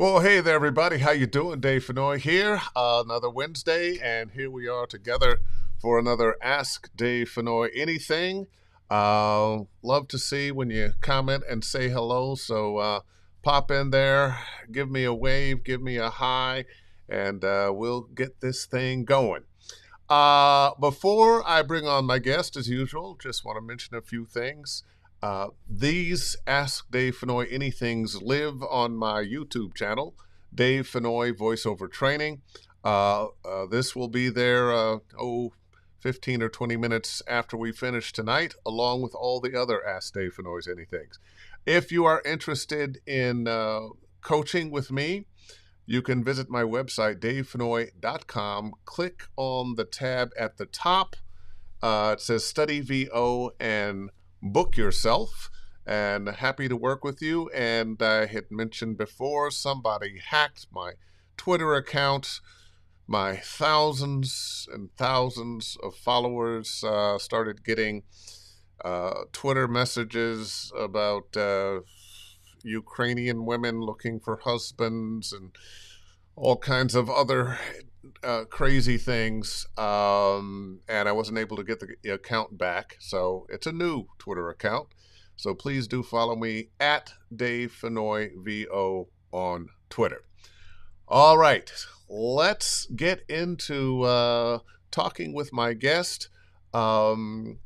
Well, hey there, everybody. How you doing? Dave Fennoy here. Another Wednesday, and here we are together for another Ask Dave Fennoy Anything. Love to see when you comment and say hello. So pop in there, give me a wave, give me a hi, and we'll get this thing going. Before I bring on my guest, as usual, just want to mention a few things. These Ask Dave Fennoy Anythings live on my YouTube channel, Dave Fennoy Voiceover Training. This will be there, 15 or 20 minutes after we finish tonight, along with all the other Ask Dave Fennoy's Anythings. If you are interested in coaching with me, you can visit my website, davefennoy.com. Click on the tab at the top. It says Study VO and book yourself, and happy to work with you. And I had mentioned before, somebody hacked my Twitter account. My thousands and thousands of followers started getting Twitter messages about Ukrainian women looking for husbands and all kinds of other crazy things, and I wasn't able to get the account back, so it's a new Twitter account. So please do follow me at Dave Fennoy VO on Twitter. All right, let's get into talking with my guest, and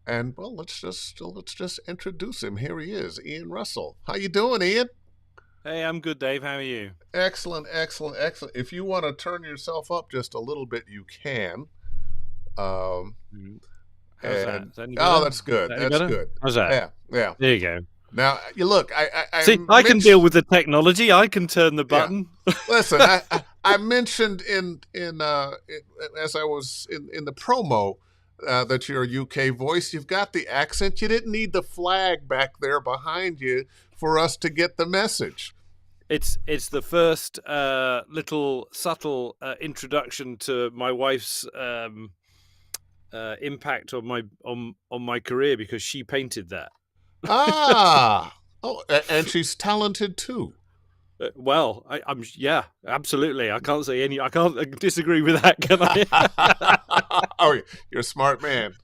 well, let's just introduce him. Here he is, Ian Russell. How you doing, Ian? Hey, I'm good, Dave. How are you? Excellent. If you want to turn yourself up just a little bit, you can. How's that? Is that any Oh, better? that's good. Is that any That's better? good. How's that? Yeah. There you go. Now, you look, See, I can deal with the technology. I can turn the button. Yeah. Listen, I mentioned as I was in the promo that you're a UK voice. You've got the accent. You didn't need the flag back there behind you for us to get the message. It's the first little subtle introduction to my wife's impact on my career, because she painted that. Oh, and she's talented too. Well, I'm yeah, absolutely. I can't disagree with that, can I? Oh, you're a smart man.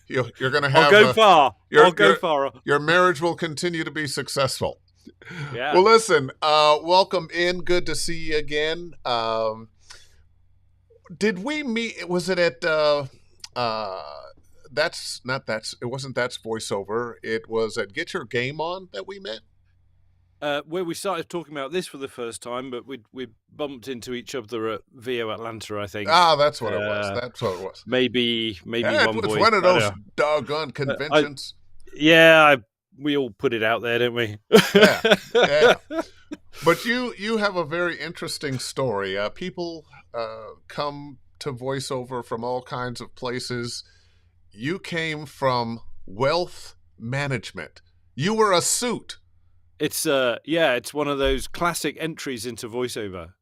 You're going to have. I'll go far. Your marriage will continue to be successful. Yeah. Well, listen. Welcome in. Good to see you again. Did we meet? Was it at? It wasn't That's Voiceover. It was at Get Your Game On that we met. Where we started talking about this for the first time, but we bumped into each other at VO Atlanta, I think. Ah, that's what it was. That's what it was. Maybe Yeah, one it's voice. one of those doggone conventions. We all put it out there, don't we? Yeah. But you have a very interesting story. People come to voiceover from all kinds of places. You came from wealth management. You were a suit. It's it's one of those classic entries into voiceover.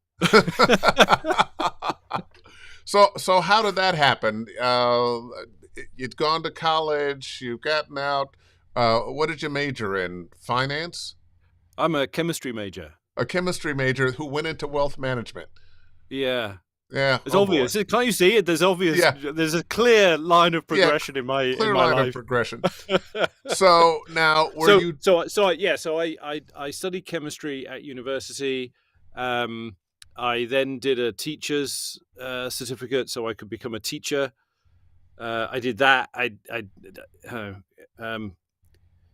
So how did that happen? You'd gone to college, you've gotten out. What did you major in? Finance? I'm a chemistry major. A chemistry major who went into wealth management. Yeah. Yeah. It's obvious. Boy. There's a clear line of progression in my life. Of progression. So now I studied chemistry at university. I then did a teacher's certificate so I could become a teacher. I did that.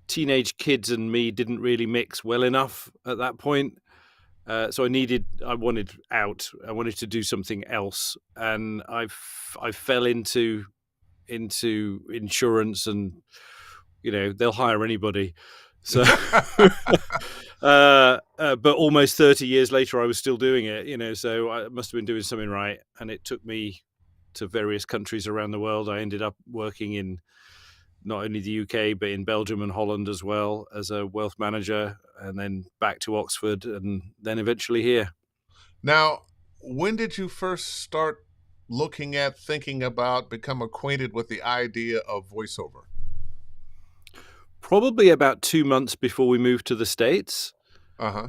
Teenage kids and me didn't really mix well enough at that point. So I wanted out. I wanted to do something else, and I fell into insurance, and they'll hire anybody. So, but almost 30 years later, I was still doing it. So I must have been doing something right, and it took me to various countries around the world. I ended up working in not only the UK, but in Belgium and Holland as well as a wealth manager, and then back to Oxford, and then eventually here. Now, when did you first start thinking about, become acquainted with the idea of voiceover? Probably about 2 months before we moved to the States. Uh-huh.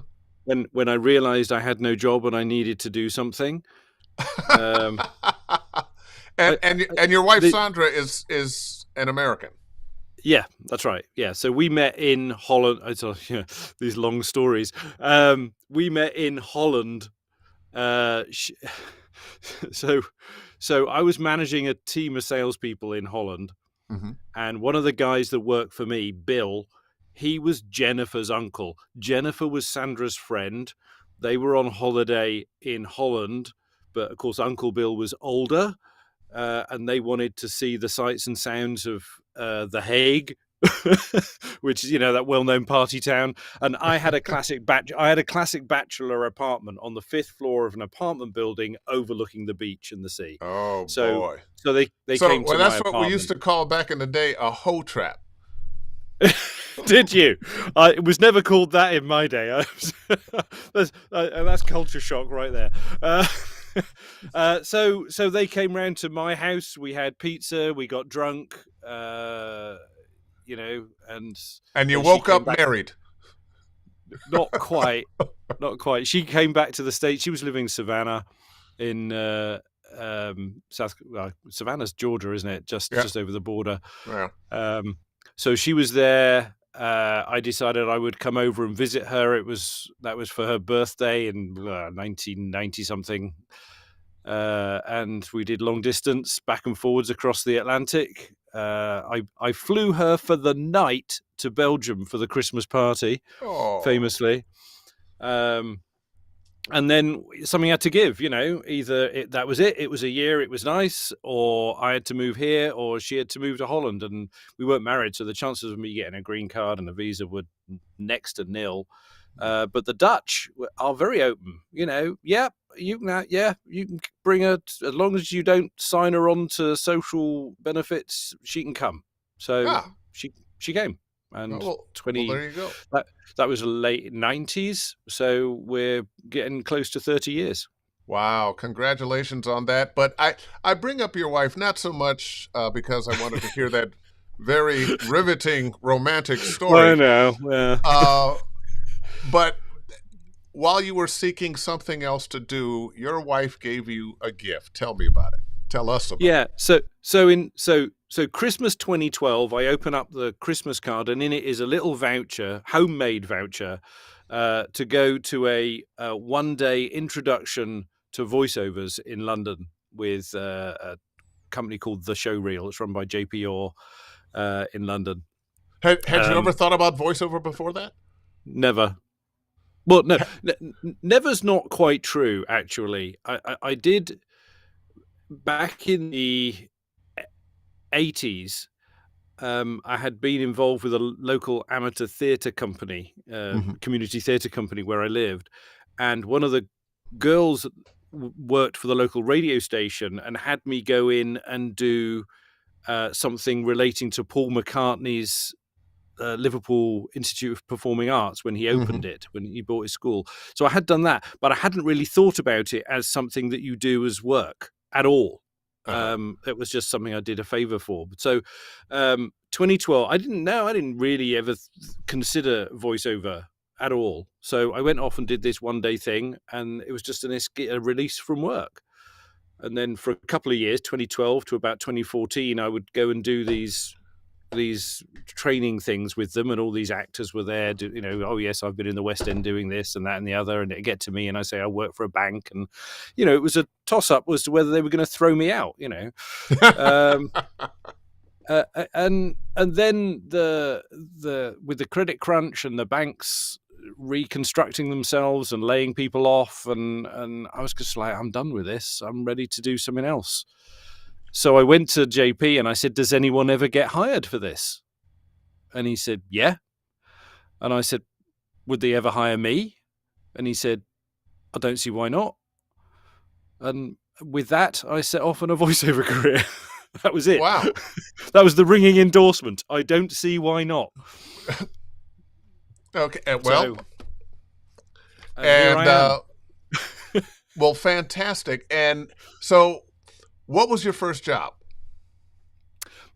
when I realized I had no job and I needed to do something. Um, and your wife Sandra is an American. Yeah, that's right. Yeah, so we met in Holland. These long stories. We met in Holland. So I was managing a team of salespeople in Holland, Mm-hmm. and one of the guys that worked for me, Bill, he was Jennifer's uncle. Jennifer was Sandra's friend. They were on holiday in Holland, but of course Uncle Bill was older, and they wanted to see the sights and sounds of The Hague, which is, that well-known party town. And I had a classic bachelor apartment on the 5th floor of an apartment building overlooking the beach and the sea. Oh So boy! they came to my that's what we apartment. used to call back in the day a hoe trap. Did you? It was never called that in my day. That's culture shock right there. So they came round to my house. We had pizza. We got drunk. And you woke up married. Not quite. She came back to the States. She was living in Savannah, in Savannah's Georgia, isn't it? Just over the border. Yeah. So she was there. I decided I would come over and visit her. That was for her birthday in 1990 something. And we did long distance back and forwards across the Atlantic. I flew her for the night to Belgium for the Christmas party, famously. And then something had to give, either that was it was a year, it was nice, or I had to move here, or she had to move to Holland, and we weren't married, so the chances of me getting a green card and a visa were next to nil. But the Dutch are very open, you can bring her, as long as you don't sign her on to social benefits, she can come. So she came. And there you go. That was late 90s, so we're getting close to 30 years. Wow, congratulations on that. But I bring up your wife not so much because I wanted to hear that very riveting romantic story. I know. Yeah. But while you were seeking something else to do, your wife gave you a gift. Tell me about it. Tell us about it. So Christmas 2012, I open up the Christmas card, and in it is a little voucher, homemade voucher, to go to a one-day introduction to voiceovers in London with a company called The Showreel. It's run by JP Orr in London. Had you ever thought about voiceover before that? Never. Well, no, never's not quite true, actually. I did back in the 80s. I had been involved with a local amateur theatre company, community theatre company where I lived, and one of the girls worked for the local radio station and had me go in and do something relating to Paul McCartney's Liverpool Institute of Performing Arts when he opened it, when he bought his school. So I had done that, but I hadn't really thought about it as something that you do as work at all. It was just something I did a favor for. So 2012, I didn't really ever consider voiceover at all. So I went off and did this one-day thing, and it was just a release from work. And then for a couple of years, 2012 to about 2014, I would go and do these training things with them, and all these actors were there. Oh yes, I've been in the West End doing this and that and the other, and it get to me, and I say I work for a bank, and it was a toss up as to whether they were going to throw me out. And then with the credit crunch and the banks reconstructing themselves and laying people off, and I was just like, I'm done with this. I'm ready to do something else. So I went to JP and I said, does anyone ever get hired for this? And he said, yeah. And I said, would they ever hire me? And he said, I don't see why not. And with that, I set off on a voiceover career. That was it. Wow. That was the ringing endorsement. I don't see why not. Okay. Well, well, fantastic. And so what was your first job?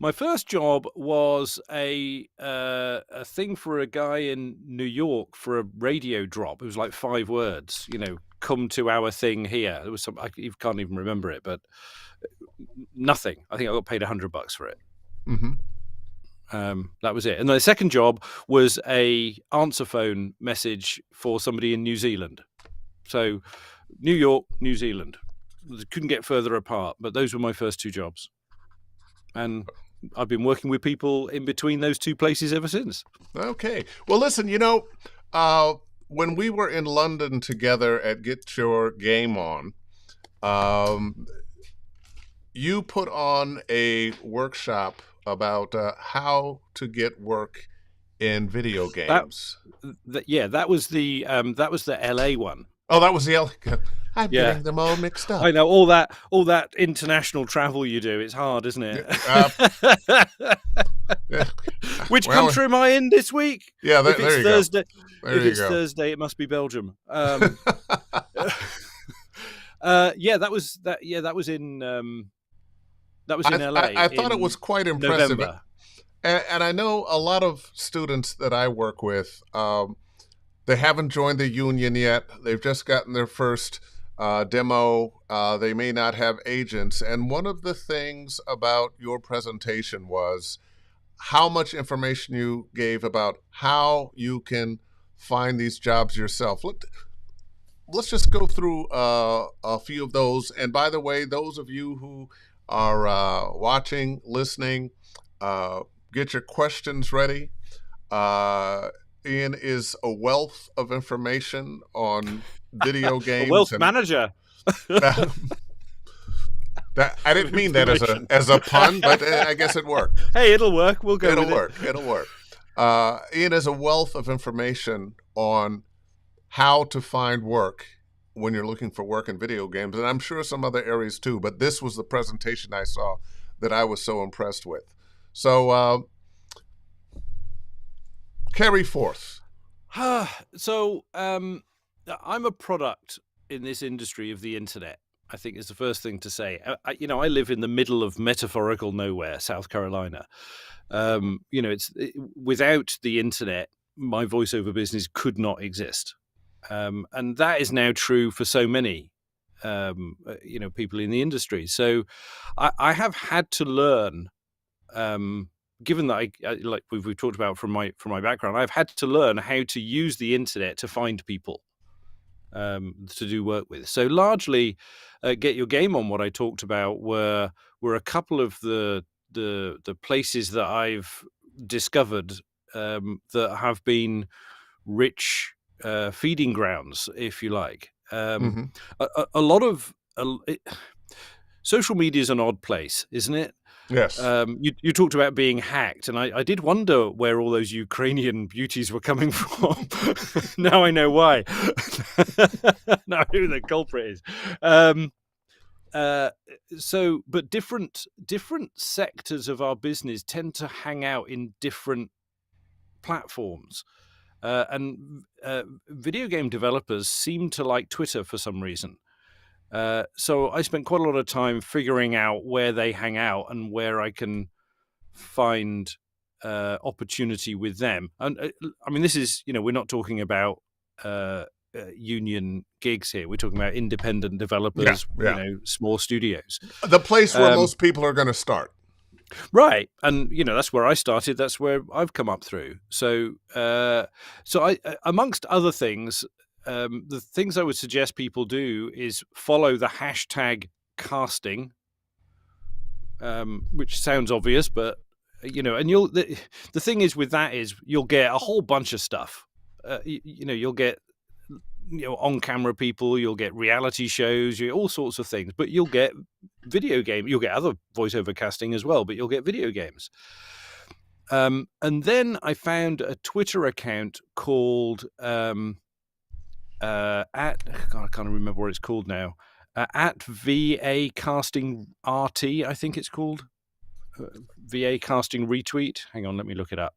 My first job was a thing for a guy in New York for a radio drop. It was like 5 words, come to our thing here. There was you can't even remember it, but nothing. I think I got paid $100 for it. Mm-hmm. That was it. And the second job was a answer phone message for somebody in New Zealand. So New York, New Zealand. Couldn't get further apart, but those were my first 2 jobs. And I've been working with people in between those 2 places ever since. Okay. Well, listen, when we were in London together at Get Your Game On, you put on a workshop about how to get work in video games. That was the LA one. Oh, that was the LA. I'm getting them all mixed up. I know all that international travel you do. It's hard, isn't it? Which country am I in this week? Yeah, if it's Thursday, if it's Thursday, it must be Belgium. That was in LA. I thought it was quite impressive. November. And I know a lot of students that I work with, they haven't joined the union yet. They've just gotten their first demo. They may not have agents. And one of the things about your presentation was how much information you gave about how you can find these jobs yourself. Let's just go through a few of those. And by the way, those of you who are watching, listening, get your questions ready. Ian is a wealth of information on video games. A wealth manager. I didn't mean that as a pun, but I guess it worked. Hey, it'll work. We'll go. It'll work. Ian has a wealth of information on how to find work when you're looking for work in video games, and I'm sure some other areas too. But this was the presentation I saw that I was so impressed with. So carry forth. So I'm a product in this industry of the internet, I think is the first thing to say. I live in the middle of metaphorical nowhere, South Carolina. Without the internet, my voiceover business could not exist. And that is now true for so many, people in the industry. So I have had to learn, given that like we've talked about from my background, I've had to learn how to use the internet to find people to do work with. So largely, Get Your Game On. What I talked about were a couple of the places that I've discovered that have been rich feeding grounds, if you like. A lot of social media is an odd place, isn't it? Yes. You talked about being hacked, and I did wonder where all those Ukrainian beauties were coming from. Now I know why. Now I know who the culprit is. But different sectors of our business tend to hang out in different platforms. And video game developers seem to like Twitter for some reason. So I spent quite a lot of time figuring out where they hang out and where I can find opportunity with them. And this is, we're not talking about union gigs here. We're talking about independent developers, small studios. The place where most people are going to start. Right. And, that's where I started. That's where I've come up through. So I, amongst other things, the things I would suggest people do is follow the hashtag casting, which sounds obvious, but, and the thing is with that is you'll get a whole bunch of stuff. You'll get, on-camera people, you'll get reality shows, all sorts of things, but you'll get video game, you'll get other voiceover casting as well, but you'll get video games. And then I found a Twitter account called I can't remember what it's called now. At VA Casting RT, I think it's called. VA Casting Retweet. Hang on, let me look it up.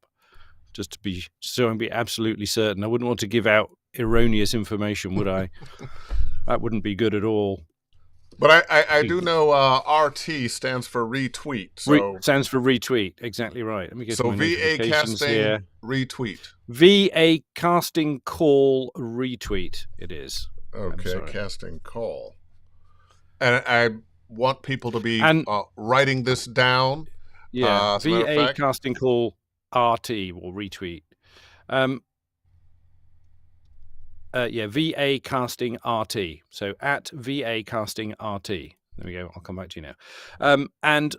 Just to be absolutely certain. I wouldn't want to give out erroneous information, would I? That wouldn't be good at all. But I do know RT stands for retweet. Stands for retweet. Exactly right. Let me go to So my VA notifications casting here. retweet. VA casting call retweet. It is. I'm Okay, sorry. casting call. And I want people to be And writing this down. yeah, As a matter of VA fact, casting call RT or retweet. Yeah, VA casting RT. So at VA casting RT. There we go. I'll come back to you now. And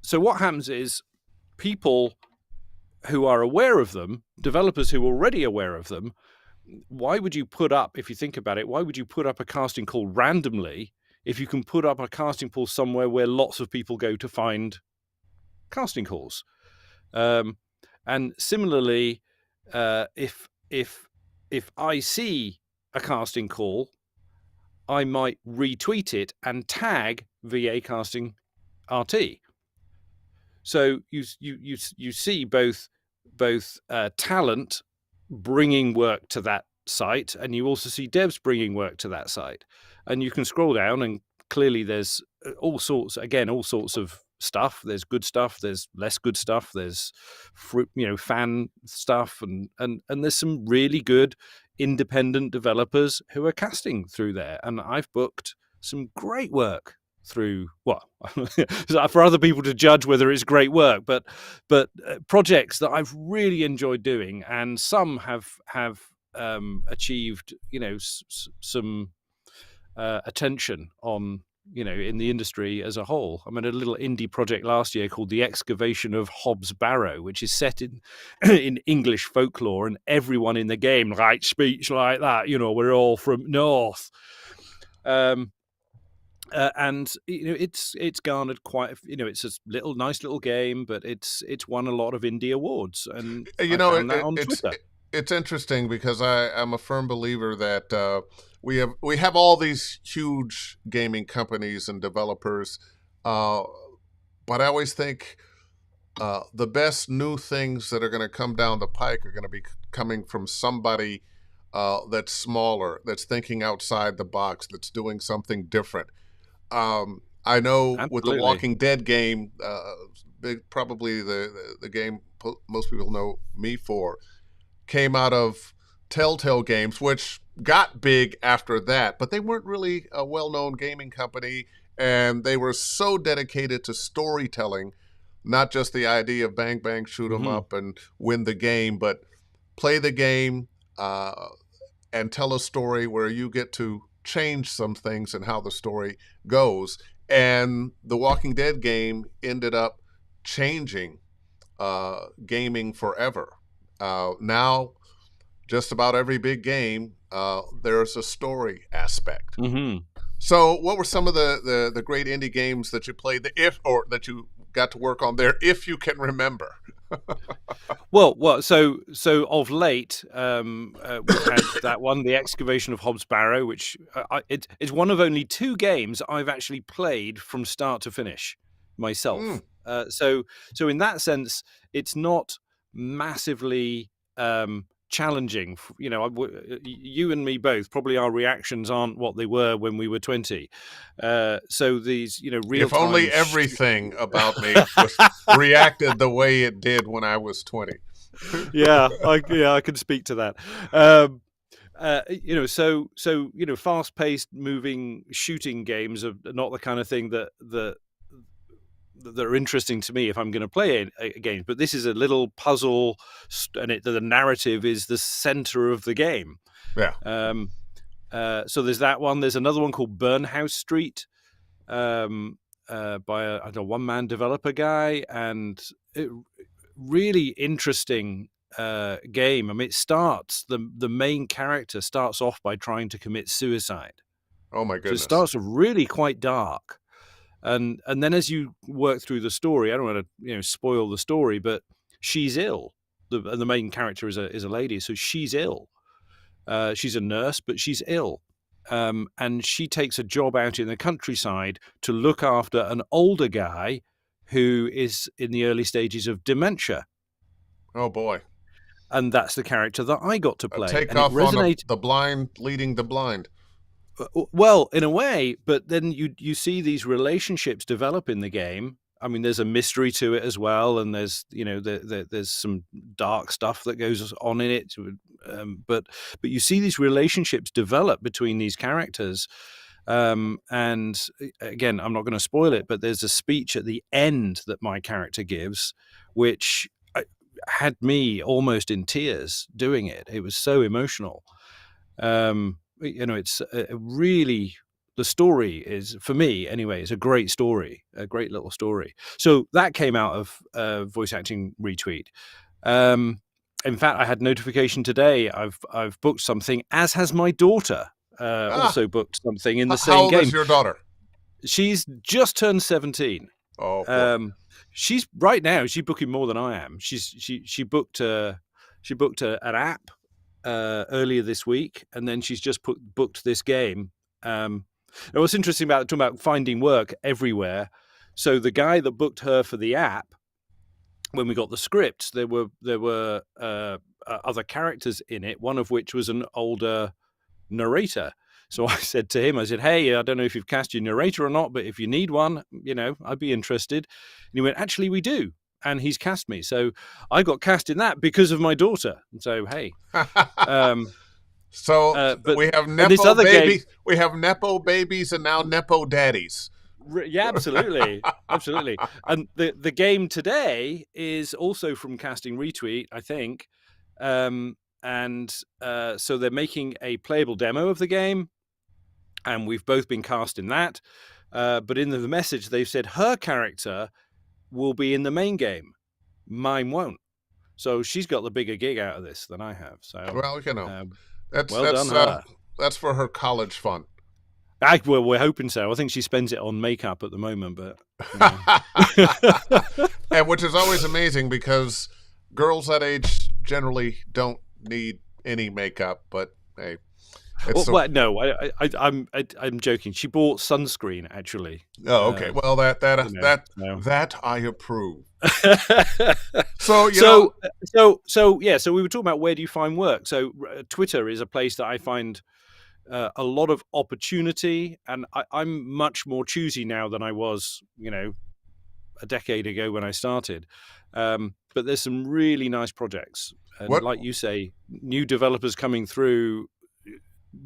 so what happens is people who are aware of them, developers who are already aware of them, why would you put up, if you think about it, why would you put up a casting call randomly if you can put up a casting call somewhere where lots of people go to find casting calls? And similarly, if I see a casting call, I might retweet it and tag VA casting RT. So you see both talent bringing work to that site, and you also see devs bringing work to that site, and you can scroll down, and clearly there's all sorts of stuff. There's good stuff, there's less good stuff, there's fan stuff, and there's some really good independent developers who are casting through there, and I've booked some great work through for other people to judge whether it's great work, but projects that I've really enjoyed doing, and some have achieved some attention on in the industry as a whole. I mean, a little indie project last year called The Excavation of Hobbs Barrow, which is set in in English folklore, and everyone in the game writes speech like that. We're all from North. And it's garnered quite it's a nice little game, but it's won a lot of indie awards, and I found that on Twitter. It's interesting because I'm a firm believer that we have all these huge gaming companies and developers, but I always think the best new things that are going to come down the pike are going to be coming from somebody that's smaller, that's thinking outside the box, that's doing something different. I know Absolutely. with the Walking Dead game, probably the game most people know me for, came out of Telltale Games, which got big after that, but they weren't really a well-known gaming company, and they were so dedicated to storytelling, not just the idea of bang, bang, shoot 'em up and win the game, but play the game and tell a story where you get to change some things and how the story goes. And the Walking Dead game ended up changing gaming forever. Now, just about every big game, there's a story aspect. So, what were some of the great indie games that you played, that you got to work on there, if you can remember? Well, so of late, we've had that one, The Excavation of Hobbs Barrow, which it's one of only 2 games I've actually played from start to finish myself. So in that sense, it's not massively challenging. You and me both, probably our reactions aren't what they were when we were 20. So these, real if only everything about me was reacted the way it did when I was 20. I can speak to that. Fast-paced, moving shooting games are not the kind of thing that are interesting to me if I'm going to play a game. But this is a little puzzle, and the narrative is the center of the game. Yeah. So there's that one. There's another one called Burnhouse Street, by a one-man developer guy, and really interesting game. I mean, the main character starts off by trying to commit suicide. Oh my goodness! So it starts really quite dark, and then as you work through the story, I don't want to spoil the story, but she's ill. The main character is a lady, so she's ill. She's a nurse, but she's ill. And she takes a job out in the countryside to look after an older guy who is in the early stages of dementia. Oh boy! And that's the character that I got to play. Take and off it resonated on the blind leading the blind. Well, in a way, but then you see these relationships develop in the game. I mean, there's a mystery to it as well, and there's there's some dark stuff that goes on in it. But you see these relationships develop between these characters. And again, I'm not going to spoil it, but there's a speech at the end that my character gives, which had me almost in tears doing it. It was so emotional. It's really, the story is, for me anyway, is a great story, a great little story. So that came out of voice acting retweet. In fact, I had notification today. I've booked something, as has my daughter. Also booked something in the How same old game. is your daughter? She's just turned 17. Oh, boy. She's right now. She's booking more than I am. She booked an app earlier this week, and then she's just booked this game. Now, what's interesting about talking about finding work everywhere. So the guy that booked her for the app, when we got the scripts, there were other characters in it. One of which was an older narrator. So I said to him, I said, "Hey, I don't know if you've cast your narrator or not, but if you need one, I'd be interested." And he went, "Actually, we do." And he's cast me. So I got cast in that because of my daughter. So, hey. But we have Nepo babies. We have Nepo babies and now Nepo daddies. Yeah, absolutely. Absolutely. And the game today is also from Casting Retweet, I think. So they're making a playable demo of the game, and we've both been cast in that. But in the message, they've said her character will be in the main game. Mine won't. So she's got the bigger gig out of this than I have. So, well, that's for her college fun. Well, we're hoping so. I think she spends it on makeup at the moment, but and which is always amazing because girls that age generally don't need any makeup. But hey, no, I'm joking. She bought sunscreen actually. Oh, okay. Well, that I approve. So we were talking about where do you find work. So Twitter is a place that I find a lot of opportunity, and I'm much more choosy now than I was, a decade ago when I started. But there's some really nice projects, and like you say, new developers coming through,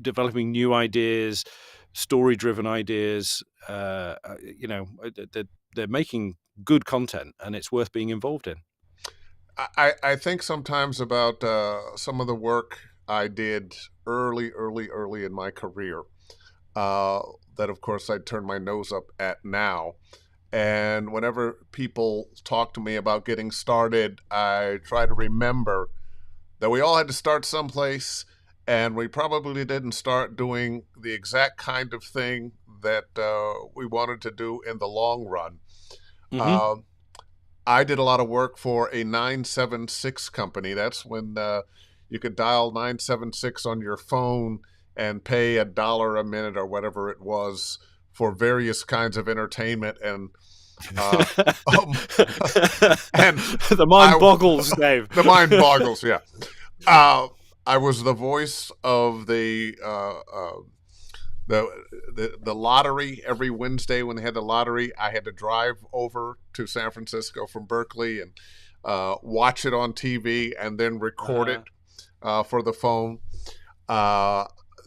developing new ideas, story-driven ideas. They're making good content, and it's worth being involved in. I think sometimes about some of the work I did early in my career that, of course, I turn my nose up at now. And whenever people talk to me about getting started, I try to remember that we all had to start someplace, and we probably didn't start doing the exact kind of thing that we wanted to do in the long run. Mm-hmm. I did a lot of work for a 976 company. That's when you could dial 976 on your phone and pay $1 a minute or whatever it was for various kinds of entertainment. And and the mind boggles, Dave. The mind boggles, yeah. I was the voice of the lottery every Wednesday when they had the lottery. I had to drive over to San Francisco from Berkeley and watch it on TV and then record it for the phone.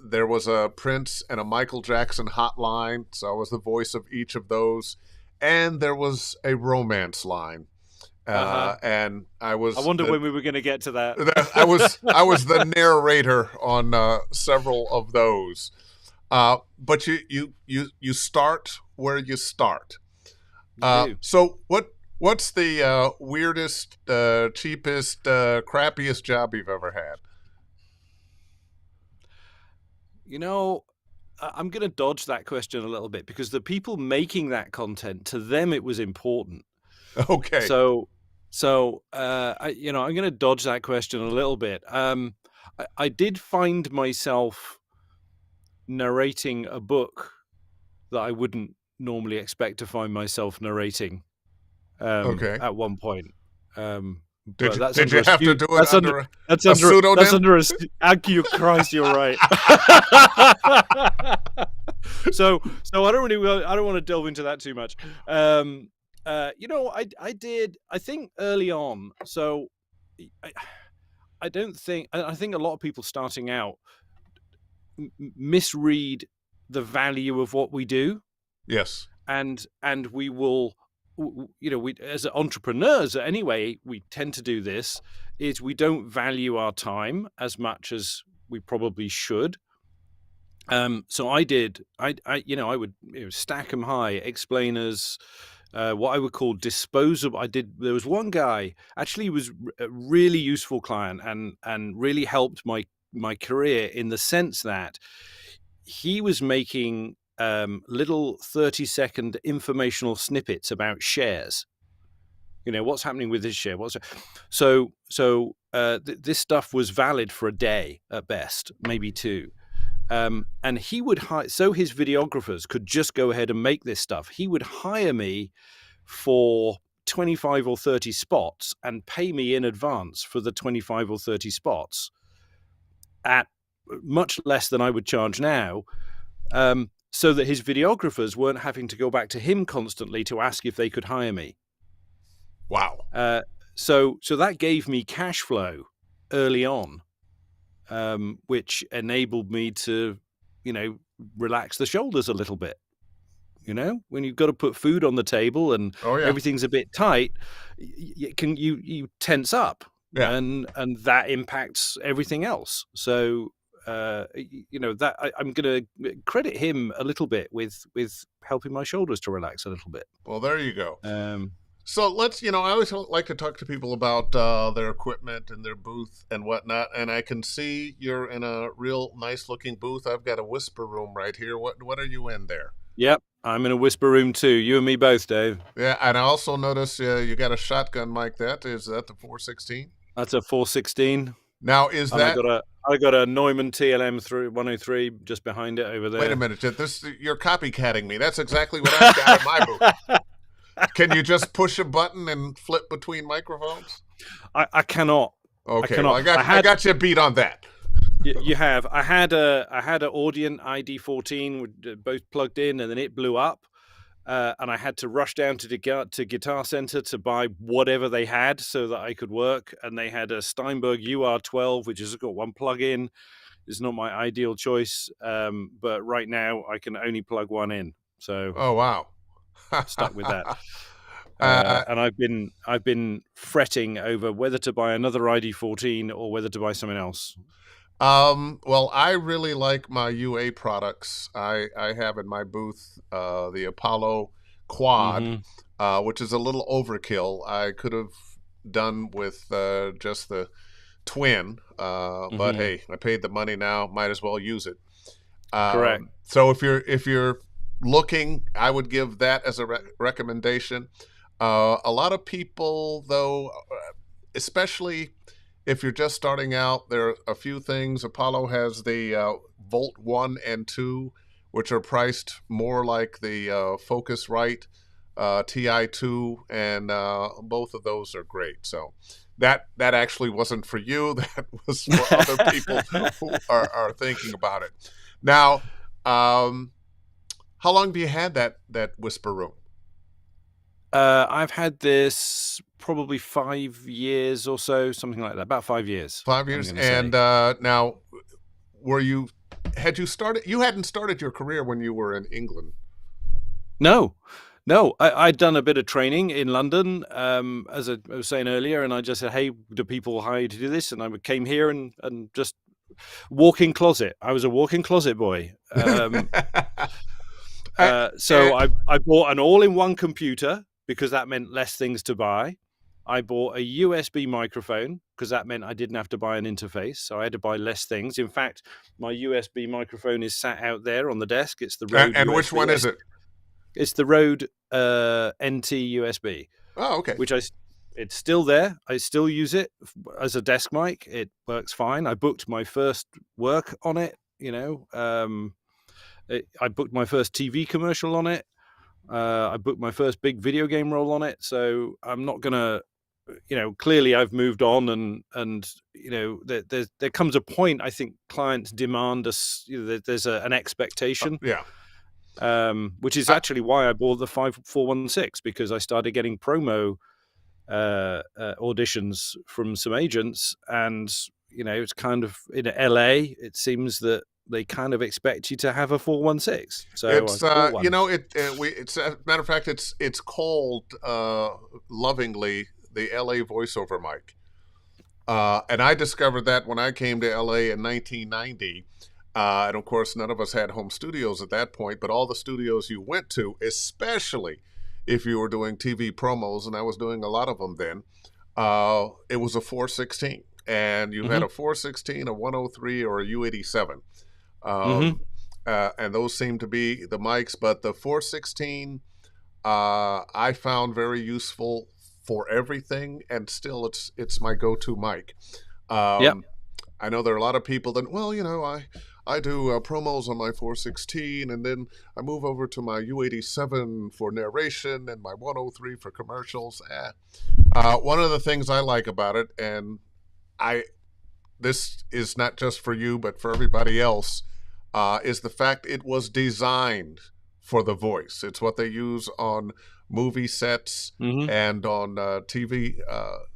There was a Prince and a Michael Jackson hotline, so I was the voice of each of those. And there was a romance line. And I wonder when we were going to get to that. I was the narrator on several of those. But you start where you start. So what's the weirdest, cheapest, crappiest job you've ever had? I'm going to dodge that question a little bit because the people making that content, to them it was important. Okay. So I'm going to dodge that question a little bit. I did find myself narrating a book that I wouldn't normally expect to find myself narrating. At one point. but that's Did under you a have to do it that's under under that's a under that's pseudonym? under a you Christ, you're right. So I don't want to delve into that too much. I think early on. So I don't think I think a lot of people starting out misread the value of what we do. Yes. And we will, we as entrepreneurs anyway, we tend to do this, is we don't value our time as much as we probably should. So I would stack them high, explainers, what I would call disposable. There was one guy, actually, he was a really useful client and really helped my career in the sense that he was making little 30-second informational snippets about shares. What's happening with this share? This stuff was valid for a day at best, maybe two. And he would hire, so his videographers could just go ahead and make this stuff. He would hire me for 25 or 30 spots and pay me in advance for the 25 or 30 spots at much less than I would charge now. So that his videographers weren't having to go back to him constantly to ask if they could hire me. Wow. So that gave me cash flow early on, which enabled me to, relax the shoulders a little bit. When you've got to put food on the table and everything's a bit tight, you tense up, and that impacts everything else. So that I'm going to credit him a little bit with helping my shoulders to relax a little bit. Well, there you go. So let's, I always like to talk to people about their equipment and their booth and whatnot. And I can see you're in a real nice looking booth. I've got a whisper room right here. What are you in there? Yep, I'm in a whisper room too. You and me both, Dave. Yeah, and I also notice you got a shotgun mic. Is that the 416? That's a 416. Now, is that... I got a Neumann TLM 103 just behind it over there. Wait a minute. You're copycatting me. That's exactly what I've got in my booth. Can you just push a button and flip between microphones? I cannot. Okay, I cannot. Well, I got you beat on that. You have. I had a Audient ID14 both plugged in, and then it blew up. And I had to rush down to Guitar Center to buy whatever they had so that I could work. And they had a Steinberg UR12, which has got one plug-in. It's not my ideal choice, but right now I can only plug one in. So oh wow, stuck with that. And I've been fretting over whether to buy another ID14 or whether to buy something else. Well, I really like my UA products. I have in my booth the Apollo Quad, which is a little overkill. I could have done with just the Twin, but hey, I paid the money now, might as well use it. Correct. So if you're looking, I would give that as a recommendation. A lot of people, though, especially if you're just starting out, there are a few things. Apollo has the Volt 1 and 2, which are priced more like the Focusrite TI2, and both of those are great. So that actually wasn't for you. That was for other people who are thinking about it. Now, how long have you had that whisper room? I've had this probably 5 years or so, something like that. About 5 years. 5 years. And now, had you started? You hadn't started your career when you were in England. No. I'd done a bit of training in London, as I was saying earlier, and I just said, "Hey, do people hire you to do this?" And I came here and just walk-in closet. I was a walk-in closet boy. So I bought an all-in-one computer, because that meant less things to buy. I bought a USB microphone because that meant I didn't have to buy an interface. So I had to buy less things. In fact, my USB microphone is sat out there on the desk. It's the Rode and USB. Which one is it? It's the Rode NT USB. Oh, okay. It's still there. I still use it as a desk mic. It works fine. I booked my first work on it. I booked my first TV commercial on it. I booked my first big video game role on it. So I'm not going to clearly I've moved on, and there comes a point, I think clients demand us. There's an expectation, Yeah. which is I, actually why I bought the 5416, because I started getting promo auditions from some agents, and it's kind of in LA. It seems that they kind of expect you to have a 416, so I it's bought one. it's a matter of fact, it's called lovingly the LA Voiceover Mic. And I discovered that when I came to LA in 1990. And of course, none of us had home studios at that point, but all the studios you went to, especially if you were doing TV promos, and I was doing a lot of them then, it was a 416. And you had Mm-hmm. a 416, a 103, or a U87. Mm-hmm. And those seem to be the mics, but the 416 I found very useful for everything, and still it's my go-to mic. Yep. I know there are a lot of people that, well, I do promos on my 416, and then I move over to my U87 for narration and my 103 for commercials. One of the things I like about it, and this is not just for you, but for everybody else, is the fact it was designed for the voice. It's what they use on movie sets Mm-hmm. and on TV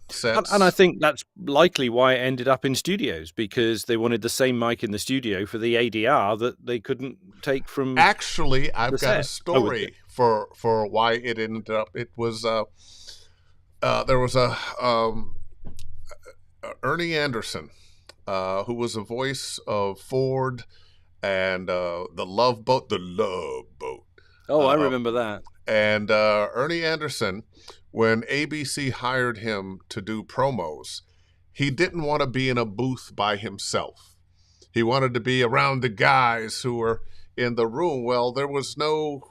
sets. And I think that's likely why it ended up in studios, because they wanted the same mic in the studio for the ADR that they couldn't take from. Actually, I've got a set. story for why it ended up. It was there was a Ernie Anderson, who was the voice of Ford and the Love Boat. Oh, I remember that. And Ernie Anderson, when ABC hired him to do promos, he didn't want to be in a booth by himself. He wanted to be around the guys who were in the room. Well, there was no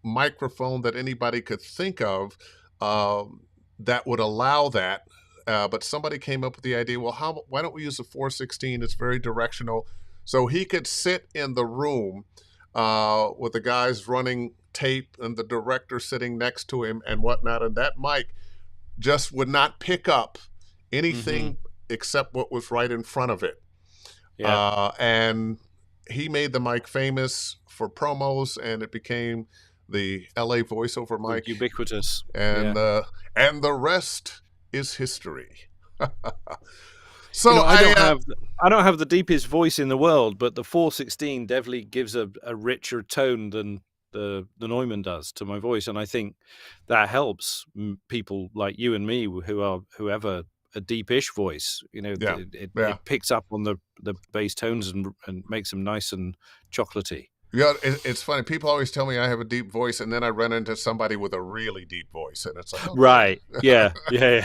microphone that anybody could think of that would allow that. But somebody came up with the idea, well, why don't we use a 416? It's very directional. So he could sit in the room with the guys running tape and the director sitting next to him and whatnot. And that mic just would not pick up anything except what was right in front of it. Yeah. And he made the mic famous for promos, and it became the LA Voiceover Mic. Ubiquitous. And yeah. And the rest is history. So I don't have the deepest voice in the world, but the 416 definitely gives a richer tone than the Neumann does to my voice, and I think that helps people like you and me who have a deepish voice. It picks up on the bass tones and makes them nice and chocolatey. Yeah, it's funny. People always tell me I have a deep voice, and then I run into somebody with a really deep voice, and it's like, okay. Right, yeah. Okay,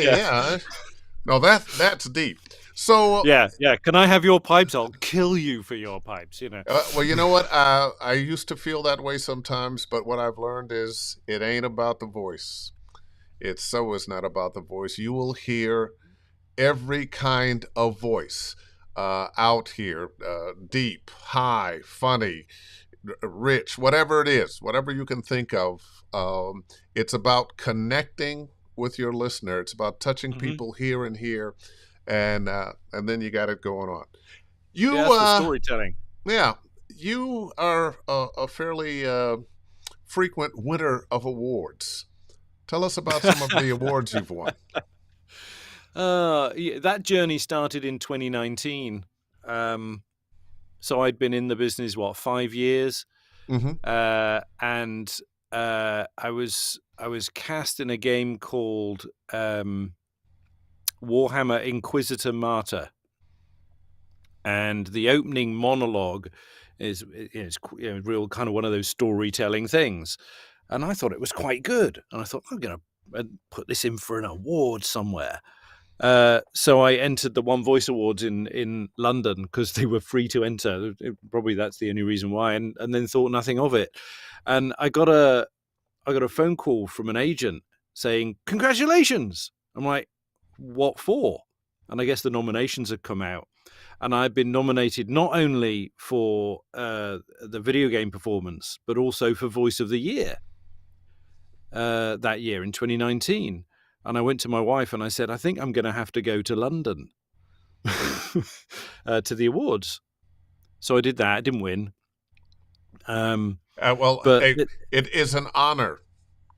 yeah. No, that's deep. So yeah. Can I have your pipes? I'll kill you for your pipes. Well, you know what? I used to feel that way sometimes, but what I've learned is it ain't about the voice. It's not about the voice. You will hear every kind of voice out here, deep, high, funny, rich, whatever it is, whatever you can think of. It's about connecting with your listener. It's about touching people here and here, and then you got it going on. That's the storytelling. Yeah, you are a fairly frequent winner of awards. Tell us about some of the awards you've won. That journey started in 2019. So I'd been in the business 5 years, and I was cast in a game called Warhammer Inquisitor Martyr, and the opening monologue is real kind of one of those storytelling things, and I thought it was quite good, and I thought I'm going to put this in for an award somewhere. So I entered the One Voice Awards in London because they were free to enter. Probably that's the only reason why, and then thought nothing of it. And I got a phone call from an agent saying, "Congratulations!" I'm like, "What for?" And I guess the nominations had come out, and I'd been nominated not only for the video game performance, but also for Voice of the Year that year in 2019. And I went to my wife and I said, I think I'm going to have to go to London to the awards. So I did that. I didn't win. But it is an honor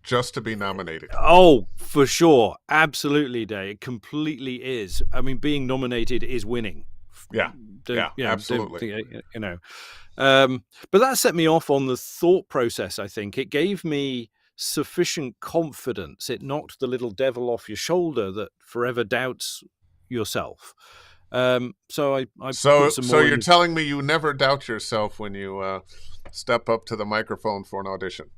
just to be nominated. Oh, for sure. Absolutely, Dave. It completely is. I mean, being nominated is winning. Yeah. Absolutely. But that set me off on the thought process, I think. It gave me sufficient confidence. It knocked the little devil off your shoulder that forever doubts yourself. So you're telling me you never doubt yourself when you step up to the microphone for an audition?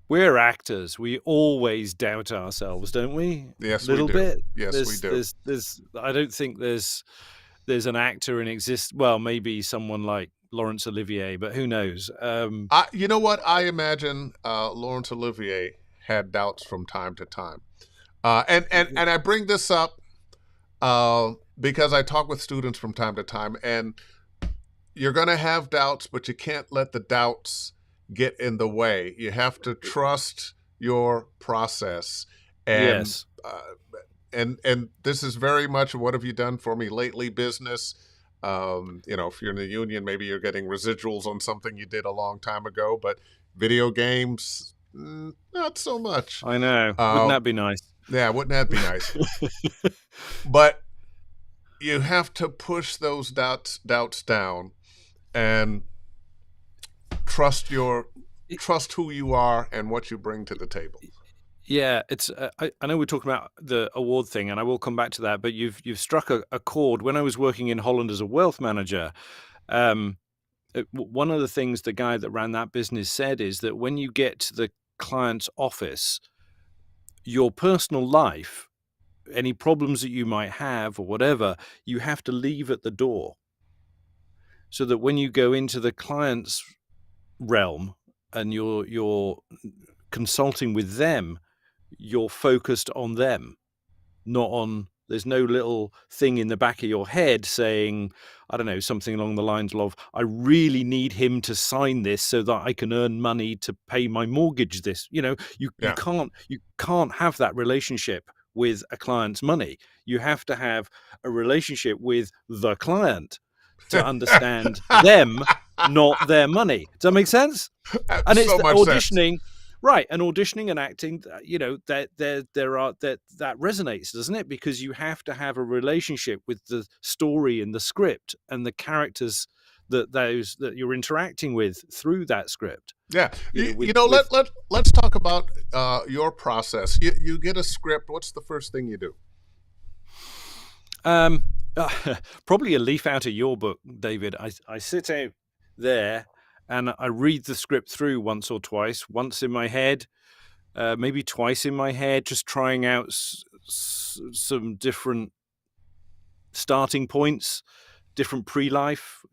We're actors. We always doubt ourselves, don't we? Yes, Little we do. bit. Yes, we do. I don't think there's an actor in exist. Well, maybe someone like Laurence Olivier, but who knows? You know what? I imagine Laurence Olivier had doubts from time to time, and I bring this up because I talk with students from time to time, and you're going to have doubts, but you can't let the doubts get in the way. You have to trust your process. And, yes. And this is very much what have you done for me lately business. If you're in the union, maybe you're getting residuals on something you did a long time ago, but video games, not so much. I know. Wouldn't that be nice? Yeah, wouldn't that be nice? But you have to push those doubts down and trust who you are and what you bring to the table. Yeah, it's. I know we're talking about the award thing, and I will come back to that. But you've struck a chord. When I was working in Holland as a wealth manager, one of the things the guy that ran that business said is that when you get to the client's office, your personal life, any problems that you might have or whatever, you have to leave at the door, so that when you go into the client's realm and you're consulting with them, you're focused on them, not on. There's no little thing in the back of your head saying, I don't know, something along the lines of, I really need him to sign this so that I can earn money to pay my mortgage. You can't have that relationship with a client's money. You have to have a relationship with the client to understand them, not their money. Does that make sense? And it's auditioning. Sense. Right, and auditioning and acting, that resonates, doesn't it? Because you have to have a relationship with the story and the script and the characters that you're interacting with through that script. Yeah, let's talk about your process. You get a script. What's the first thing you do? Probably a leaf out of your book, David. I sit out there. And I read the script through once or twice, once in my head, maybe twice in my head, just trying out some different starting points, different pre-life,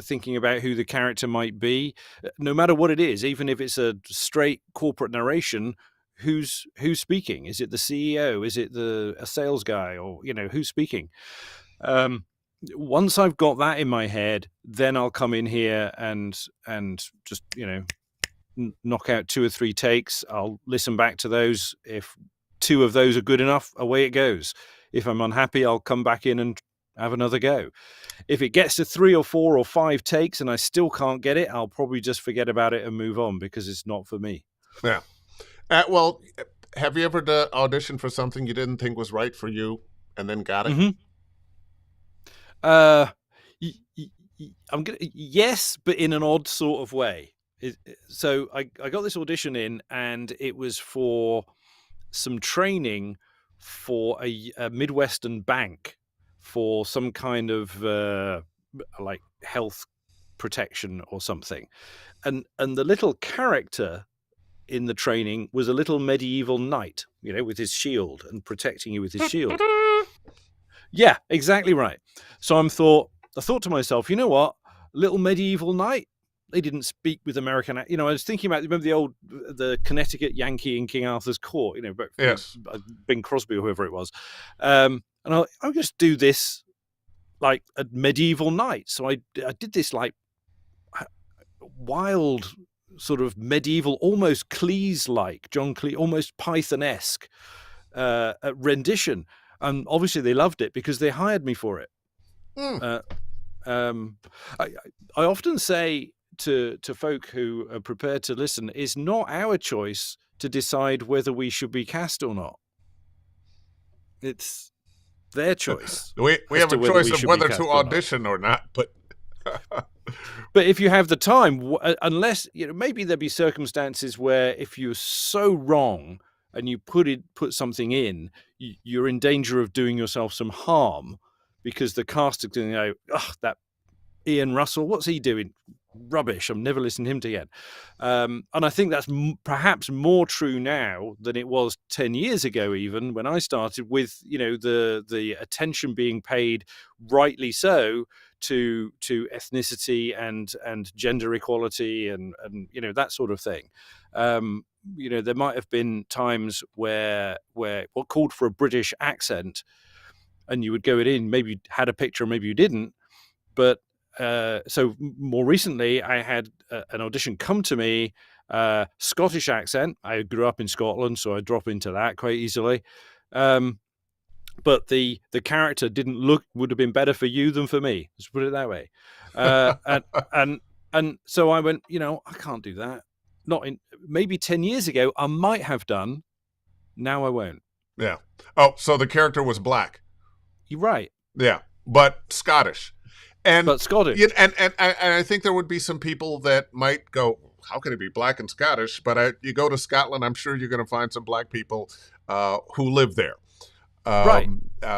thinking about who the character might be, no matter what it is, even if it's a straight corporate narration, who's speaking? Is it the CEO? Is it a sales guy? Or, who's speaking? Once I've got that in my head, then I'll come in here and just, knock out 2 or 3 takes. I'll listen back to those. If 2 of those are good enough, away it goes. If I'm unhappy, I'll come back in and have another go. If it gets to 3 or 4 or 5 takes and I still can't get it, I'll probably just forget about it and move on because it's not for me. Yeah. Well, have you ever auditioned for something you didn't think was right for you and then got it? Mm-hmm. Yes, but in an odd sort of way. So I got this audition in, and it was for some training for a Midwestern bank for some kind of like health protection or something, and the little character in the training was a little medieval knight, with his shield and protecting you with his shield. Yeah, exactly right. So I thought to myself, you know what? Little medieval knight. They didn't speak with American. I was thinking about, remember the Connecticut Yankee in King Arthur's court, but yes, Bing Crosby or whoever it was. And I'll just do this like a medieval knight. So I did this like wild sort of medieval, almost Cleese-like, John Cleese, almost Python-esque rendition, and obviously they loved it because they hired me for it. Mm. I, I often say to folk who are prepared to listen, it's not our choice to decide whether we should be cast or not. It's their choice. We have a choice of whether to audition or not, but but if you have the time, unless maybe there'll be circumstances where if you're so wrong and you put something in, you're in danger of doing yourself some harm because the cast is going to go, oh, that Ian Russell, what's he doing? Rubbish. I'm never listening to him again. And I think that's perhaps more true now than it was 10 years ago, even when I started, with the attention being paid, rightly so, to ethnicity and gender equality and that sort of thing. There might have been times where what called for a British accent, and you would go in, maybe you had a picture, maybe you didn't, but so more recently, I had an audition come to me, Scottish accent. I grew up in Scotland, so I drop into that quite easily. But the character would have been better for you than for me. Let's put it that way. And so I went, I can't do that. Not in maybe 10 years ago, I might have done. Now I won't. Yeah. Oh, so the character was black. You're right. Yeah, but Scottish. But Scottish. And I think there would be some people that might go, how can it be black and Scottish? But you go to Scotland, I'm sure you're going to find some black people who live there. Right.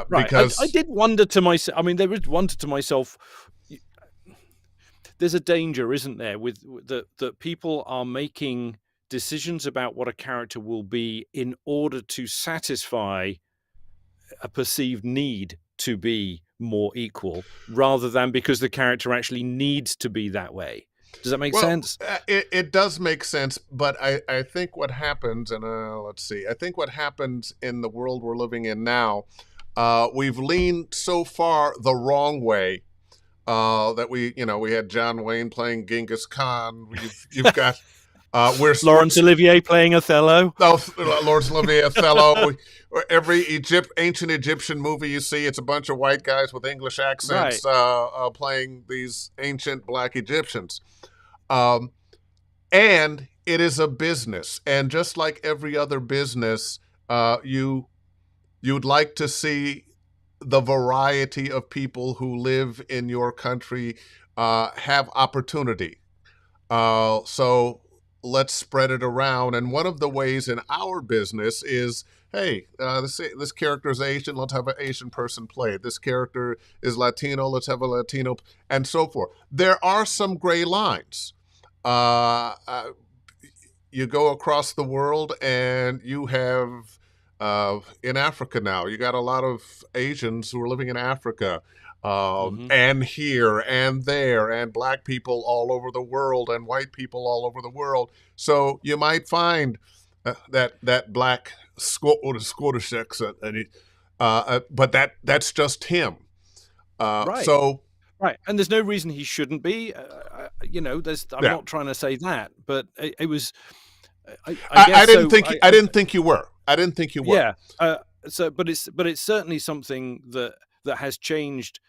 Because I did wonder to myself, there was wonder to myself, there's a danger, isn't there, with that people are making decisions about what a character will be in order to satisfy a perceived need to be more equal, rather than because the character actually needs to be that way. Does that make sense? It does make sense, but I think what happens, and let's see, I think what happens in the world we're living in now, we've leaned so far the wrong way that we had John Wayne playing Genghis Khan. You've got Laurence Olivier playing Othello. Oh, Laurence Olivier, Othello. Every ancient Egyptian movie you see, it's a bunch of white guys with English accents playing these ancient black Egyptians. And it is a business. And just like every other business, you'd like to see the variety of people who live in your country have opportunity. So let's spread it around. And one of the ways in our business is, hey, this character is Asian, let's have an Asian person play it. This character is Latino, let's have a Latino, and so forth. There are some gray lines. You go across the world and you have, in Africa now, you got a lot of Asians who are living in Africa. And here and there, and black people all over the world, and white people all over the world. So you might find that black Scottish accent, but that's just him. Right. So right, and there's no reason he shouldn't be. I'm not trying to say that, but it was. I didn't think you were. I didn't think you were. Yeah. But it's certainly something that has changed,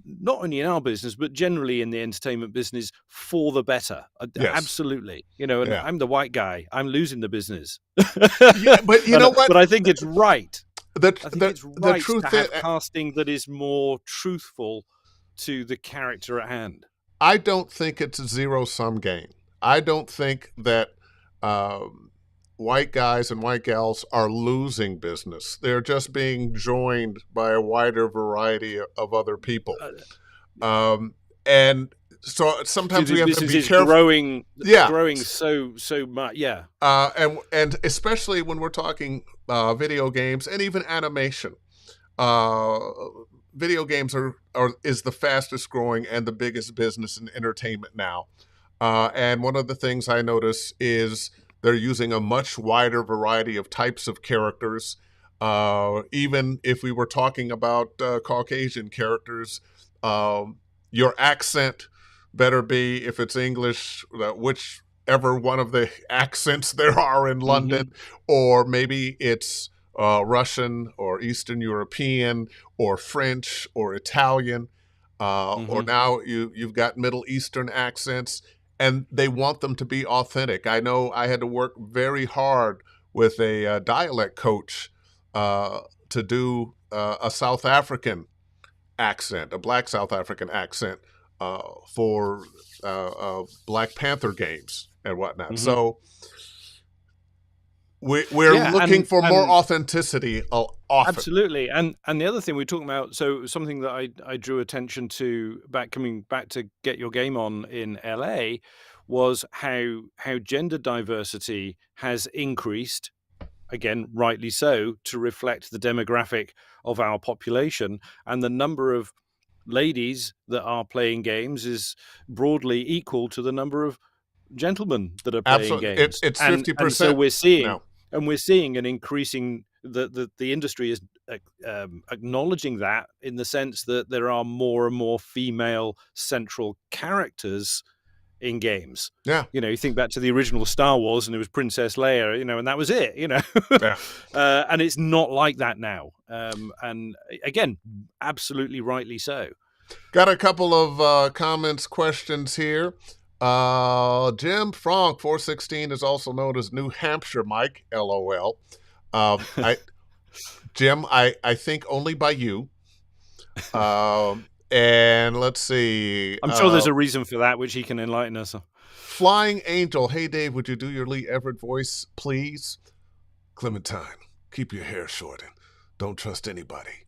not only in our business, but generally in the entertainment business for the better. Yes. Absolutely. I'm the white guy. I'm losing the business. Yeah, but you know what? But I think it's right. It's right to have casting that is more truthful to the character at hand. I don't think it's a zero-sum game. I don't think that white guys and white gals are losing business. They're just being joined by a wider variety of other people. And so sometimes we have to be careful. Growing so much. Yeah. And especially when we're talking video games and even animation. Video games is the fastest growing and the biggest business in entertainment now. And one of the things I notice is they're using a much wider variety of types of characters. Even if we were talking about Caucasian characters, your accent better be, if it's English, whichever one of the accents there are in London, or maybe it's Russian or Eastern European or French or Italian, or now you've got Middle Eastern accents, and they want them to be authentic. I know I had to work very hard with a dialect coach to do a South African accent, a black South African accent for Black Panther games and whatnot. So we're looking for more authenticity often. Absolutely. And the other thing we're talking about, so something that I drew attention to coming back to Get Your Game On in LA, was how gender diversity has increased, again, rightly so, to reflect the demographic of our population, and the number of ladies that are playing games is broadly equal to the number of gentlemen that are playing games. It's 50%. And so we're seeing an increasing, the industry is acknowledging that, in the sense that there are more and more female central characters in games. Yeah. You think back to the original Star Wars, and it was Princess Leia, and that was it, Yeah. And it's not like that now. And again, absolutely rightly so. Got a couple of comments, questions here. Jim Frank 416 is also known as New Hampshire Mike, LOL. Jim, I think only by you. And let's see. I'm sure there's a reason for that, which he can enlighten us on. Flying Angel. Hey, Dave, would you do your Lee Everett voice, please? Clementine, keep your hair short and don't trust anybody.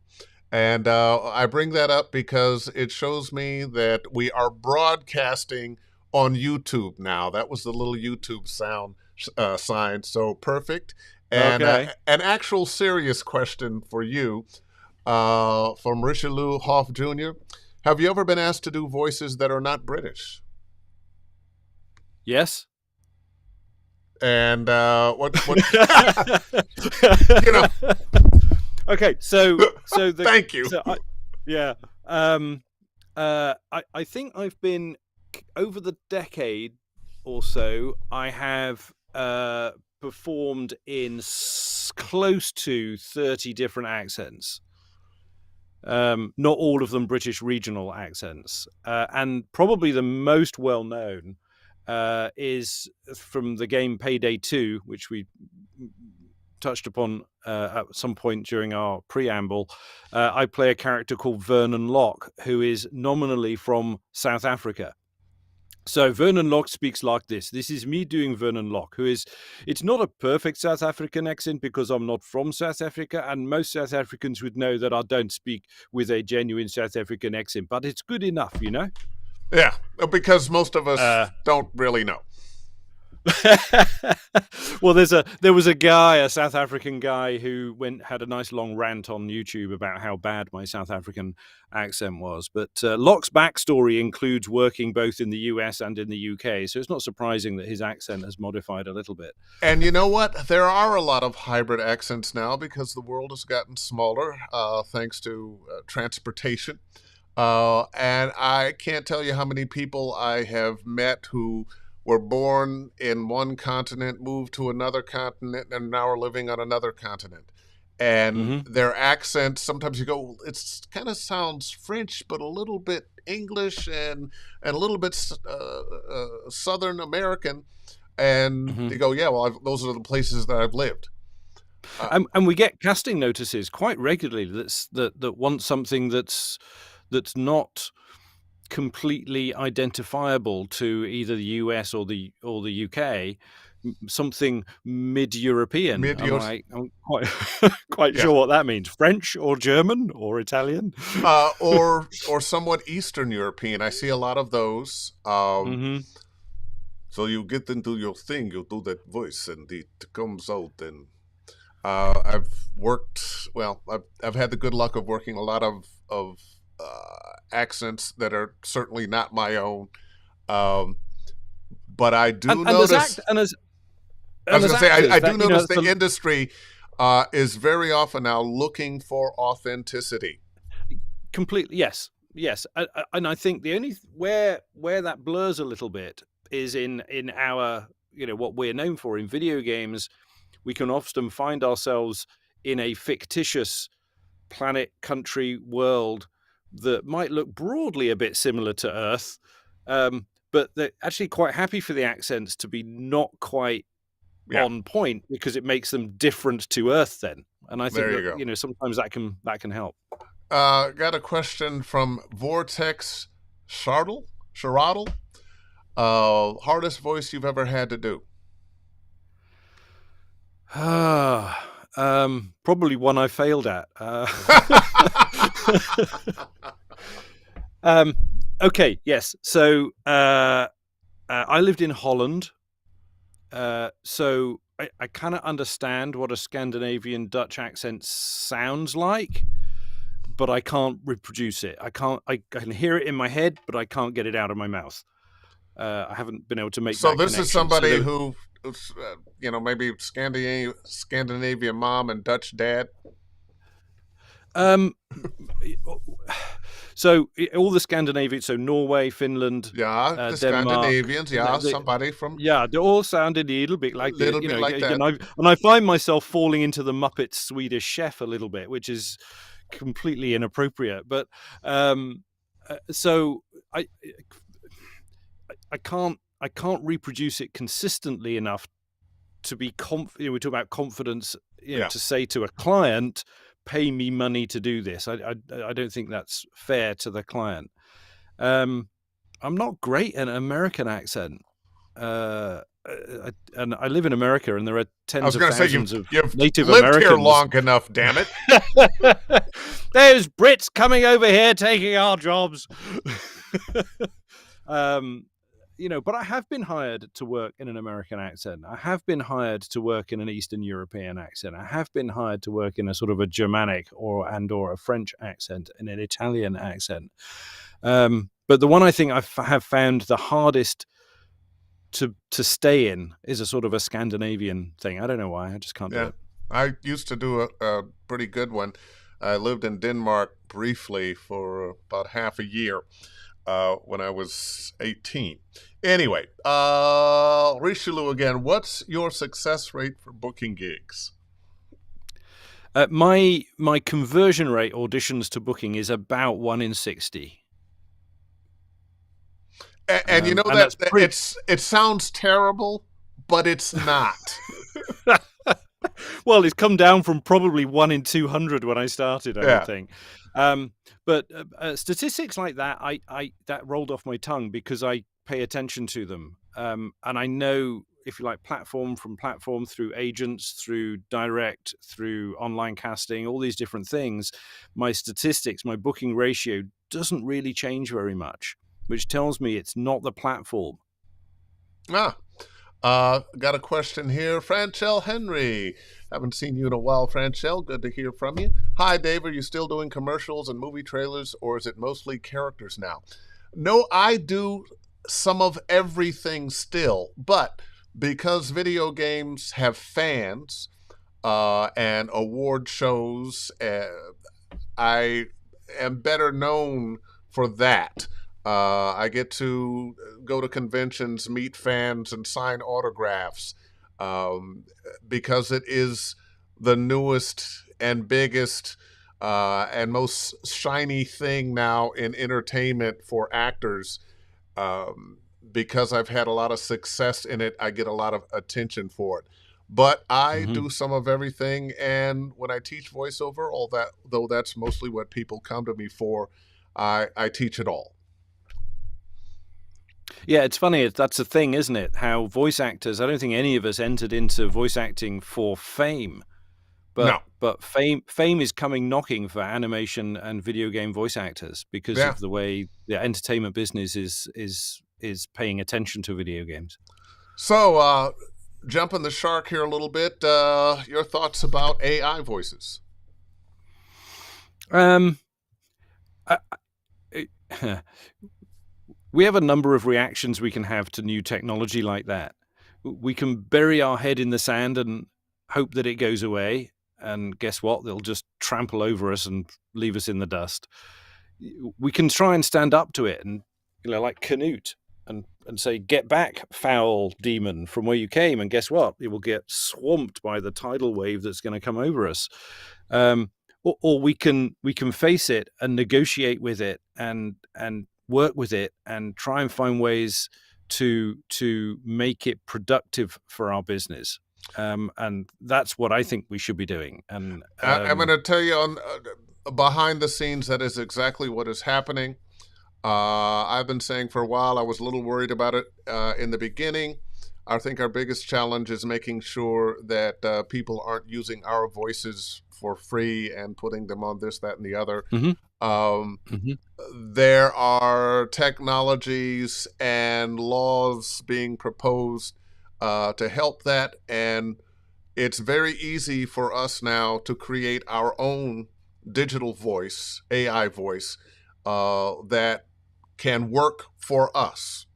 And I bring that up because it shows me that we are broadcasting on YouTube now. That was the little YouTube sound sign. So perfect. And an actual serious question for you from Richelieu Hoff Jr. Have you ever been asked to do voices that are not British? Yes. And what Okay, so thank you. So I think I've been, over the decade or so, I have performed in close to 30 different accents. Not all of them British regional accents, and probably the most well known is from the game Payday 2, which we touched upon at some point during our preamble. I play a character called Vernon Locke, who is nominally from South Africa. So Vernon Locke speaks like this. This is me doing Vernon Locke, it's not a perfect South African accent because I'm not from South Africa, and most South Africans would know that I don't speak with a genuine South African accent, but it's good enough, Yeah, because most of us don't really know. Well, there was a South African guy, who had a nice long rant on YouTube about how bad my South African accent was. But Locke's backstory includes working both in the US and in the UK, so it's not surprising that his accent has modified a little bit. And you know what? There are a lot of hybrid accents now because the world has gotten smaller thanks to transportation. And I can't tell you how many people I have met who were born in one continent, moved to another continent, and now are living on another continent. And their accents, sometimes you go, it kind of sounds French, but a little bit English and a little bit Southern American. And they go, yeah, well, those are the places that I've lived. And we get casting notices quite regularly that want something that's not completely identifiable to either the US or the UK, something mid-European. I'm quite sure what that means. French or German or Italian, or somewhat Eastern European. I see a lot of those. So you get into your thing, you do that voice, and it comes out. And I've had the good luck of working a lot of accents that are certainly not my own, but I do notice. I do notice the industry is very often now looking for authenticity. Completely, yes. And I think the only where that blurs a little bit is in our, what we're known for in video games. We can often find ourselves in a fictitious planet, country, world that might look broadly a bit similar to Earth, but they're actually quite happy for the accents to be not quite on point, because it makes them different to Earth then. And I think There you that, go. you know, sometimes that can help. Got a question from Vortex Shardle. Hardest voice you've ever had to do? Probably one I failed at. Okay, yes. So I lived in Holland, so I kind of understand what a Scandinavian Dutch accent sounds like, but I can't reproduce it. I can hear it in my head, but I can't get it out of my mouth. I haven't been able to make So that this connection. is somebody who, maybe Scandinavian mom and Dutch dad. So all the Scandinavian, so Norway, Finland, the Denmark, Scandinavians, somebody from they all sounded a little bit like that. And I find myself falling into the Muppets Swedish Chef a little bit, which is completely inappropriate. But so I can't reproduce it consistently enough to be we talk about confidence, to say to a client, pay me money to do this. I don't think that's fair to the client. I'm not great at an American accent. And I live in America, and there are tens of thousands of Native lived Americans. Here long enough, damn it. There's Brits coming over here taking our jobs. But I have been hired to work in an American accent. I have been hired to work in an Eastern European accent. I have been hired to work in a sort of a Germanic or a French accent, and an Italian accent. But the one I think I have found the hardest to stay in is a sort of a Scandinavian thing. I don't know why. I just can't do it. I used to do a pretty good one. I lived in Denmark briefly for about half a year when I was 18. Anyway, Richelieu again, what's your success rate for booking gigs? My conversion rate, auditions to booking, is about 1 in 60. And you know that it sounds terrible, but it's not. Well, it's come down from probably 1 in 200 when I started, I would think. But statistics like that, that rolled off my tongue because I pay attention to them. And I know, if you like, platform through agents, through direct, through online casting, all these different things, my statistics, my booking ratio doesn't really change very much, which tells me it's not the platform. Got a question here. Franchelle Henry. Haven't seen you in a while, Franchelle. Good to hear from you. Hi, Dave. Are you still doing commercials and movie trailers, or is it mostly characters now? No, I do some of everything still, but because video games have fans and award shows, I am better known for that. I get to go to conventions, meet fans, and sign autographs because it is the newest and biggest and most shiny thing now in entertainment for actors. Because I've had a lot of success in it, I get a lot of attention for it. But I do some of everything, and when I teach voiceover, all that, though that's mostly what people come to me for, I teach it all. Yeah, it's funny. That's the thing, isn't it? How voice actors, I don't think any of us entered into voice acting for fame. But fame is coming knocking for animation and video game voice actors because of the way the entertainment business is paying attention to video games. So, jumping the shark here a little bit, your thoughts about AI voices? We have a number of reactions we can have to new technology like that. We can bury our head in the sand and hope that it goes away. And guess what? They'll just trample over us and leave us in the dust. We can try and stand up to it and, like Canute, and and say, "Get back, foul demon, from where you came." And guess what? It will get swamped by the tidal wave that's going to come over us. Or we can face it and negotiate with it and work with it and try and find ways to make it productive for our business. And that's what I think we should be doing. And I'm going to tell you on behind the scenes, that is exactly what is happening. I've been saying for a while, I was a little worried about it in the beginning. I think our biggest challenge is making sure that people aren't using our voices for free and putting them on this, that, and the other. There are technologies and laws being proposed to help that, and it's very easy for us now to create our own digital voice, AI voice, that can work for us.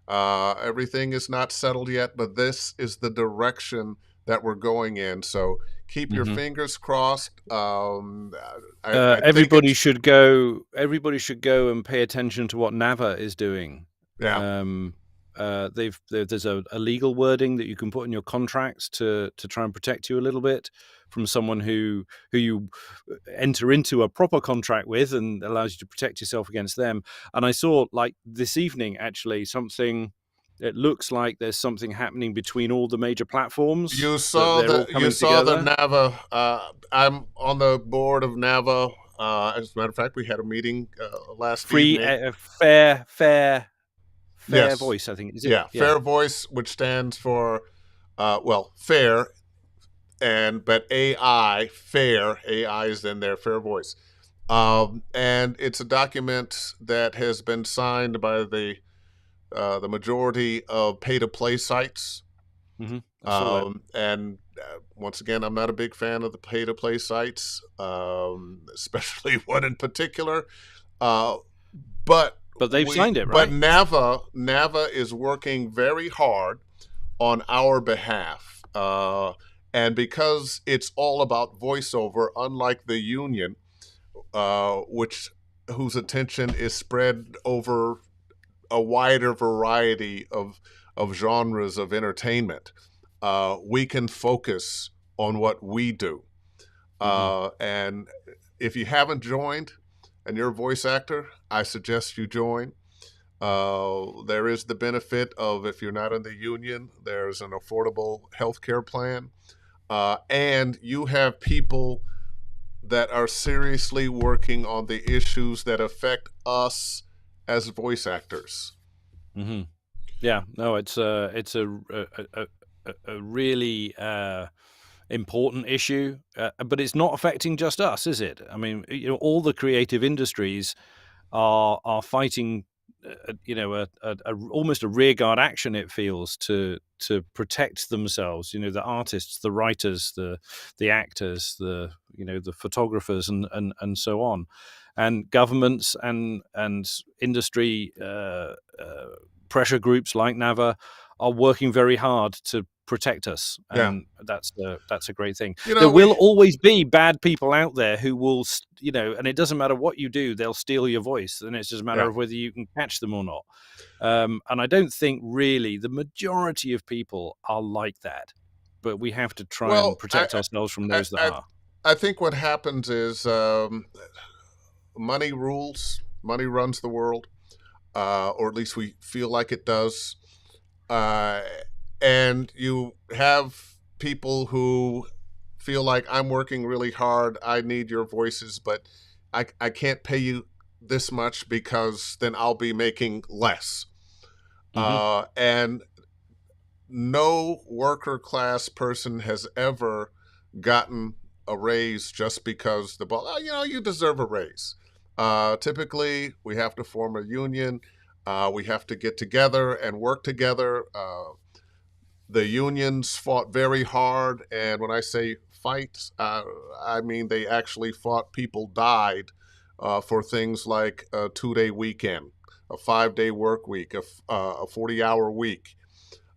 Everything is not settled yet, but this is the direction that we're going in. So keep your fingers crossed. Everybody should go and pay attention to what NAVA is doing. Yeah. There's a legal wording that you can put in your contracts to try and protect you a little bit from someone who you enter into a proper contract with, and allows you to protect yourself against them. And I saw, like, this evening, actually, something. It looks like there's something happening between all the major platforms. You saw the NAVA. I'm on the board of NAVA. As a matter of fact, we had a meeting last evening. Fair Yes. Voice, I think. Is it? Yeah, Fair Voice, which stands for fair, but AI, fair, AI is in there, Fair Voice. And it's a document that has been signed by the majority of pay-to-play sites. And once again, I'm not a big fan of the pay-to-play sites, especially one in particular. But they've signed it, right? But NAVA is working very hard on our behalf. And because it's all about voiceover, unlike the union, whose attention is spread over a wider variety of genres of entertainment, we can focus on what we do. And if you haven't joined and you're a voice actor, I suggest you join. There is the benefit of, if you're not in the union, there's an affordable healthcare plan. And you have people that are seriously working on the issues that affect us as voice actors. Yeah, no, it's a really important issue, but it's not affecting just us, is it? I mean, all the creative industries are fighting, almost a rearguard action, it feels, to protect themselves. The artists, the writers, the actors, the photographers, and so on. And governments and industry pressure groups like NAVA are working very hard to protect us, and that's a great thing. There will always be bad people out there who will, and it doesn't matter what you do, they'll steal your voice, and it's just a matter of whether you can catch them or not. And I don't think really the majority of people are like that, but we have to try and protect ourselves from those that are. I think what happens is money rules. Money runs the world, or at least we feel like it does. And you have people who feel like, I'm working really hard, I need your voices, but I can't pay you this much because then I'll be making less. And no worker class person has ever gotten a raise just because you deserve a raise. Typically, we have to form a union. We have to get together and work together. The unions fought very hard, and when I say fight, I mean they actually fought. People died for things like a 2-day weekend, a 5-day work week, a 40-hour week.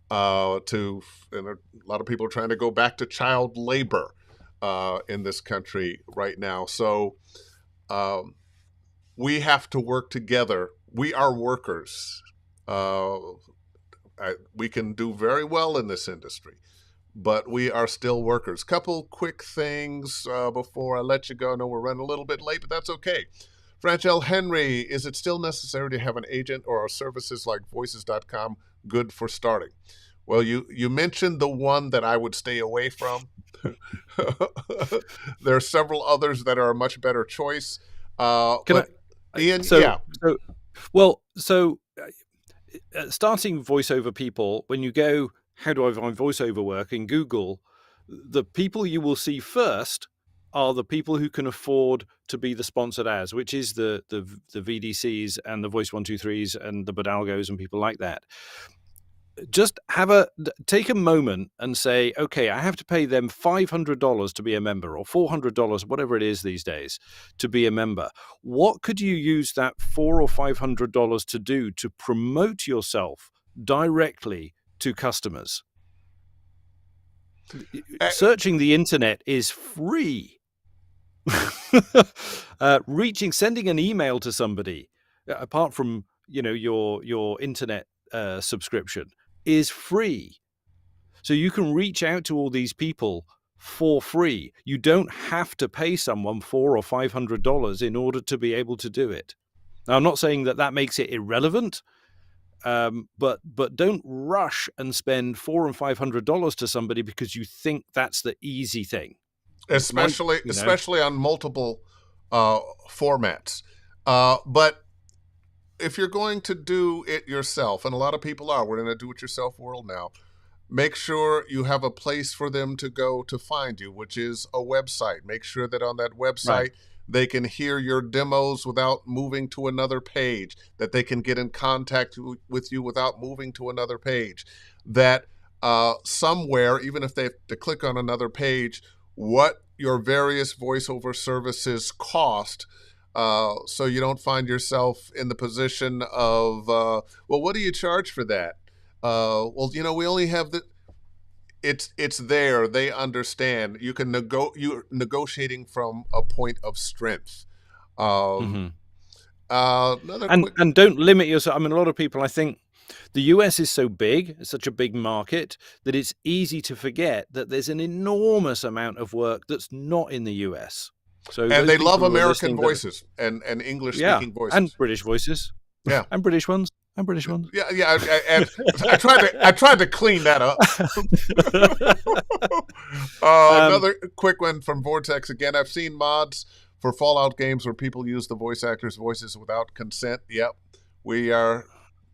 And a lot of people are trying to go back to child labor in this country right now. So we have to work together. We are workers. we can do very well in this industry, but we are still workers. Couple quick things before I let you go. I know we're running a little bit late, but that's okay. Franchelle Henry, is it still necessary to have an agent, or are services like voices.com good for starting? Well, you mentioned the one that I would stay away from. There are several others that are a much better choice. Ian, starting voiceover people, when you go, how do I find voiceover work in Google, the people you will see first are the people who can afford to be the sponsored ads, which is the VDCs and the Voice 123s and the Bodalgos and people like that. Just take a moment and say, okay, I have to pay them $500 to be a member, or $400, whatever it is these days, to be a member. What could you use that $400 or $500 to do to promote yourself directly to customers? Searching the internet is free. Sending an email to somebody, apart from your internet subscription, is free. So you can reach out to all these people for free. You don't have to pay someone $400 or $500 in order to be able to do it. Now, I'm not saying that makes it irrelevant, but don't rush and spend $400 and $500 to somebody because you think that's the easy thing. Especially on multiple formats. But if you're going to do it yourself, and a lot of people are, we're in a do-it-yourself world now, make sure you have a place for them to go to find you, which is a website. Make sure that on that website, they can hear your demos without moving to another page, that they can get in contact with you without moving to another page, that somewhere, even if they have to click on another page, what your various voiceover services cost, so you don't find yourself in the position of, well, what do you charge for that? Well, we only have the. It's there. They understand. You can you're negotiating from a point of strength. And don't limit yourself. I mean, a lot of people, I think, the US is so big, it's such a big market, that it's easy to forget that there's an enormous amount of work that's not in the US. And they love American voices and English-speaking voices. And British voices. Yeah. And British ones. Yeah. I tried to clean that up. Another quick one from Vortex again. I've seen mods for Fallout games where people use the voice actors' voices without consent. Yep, we are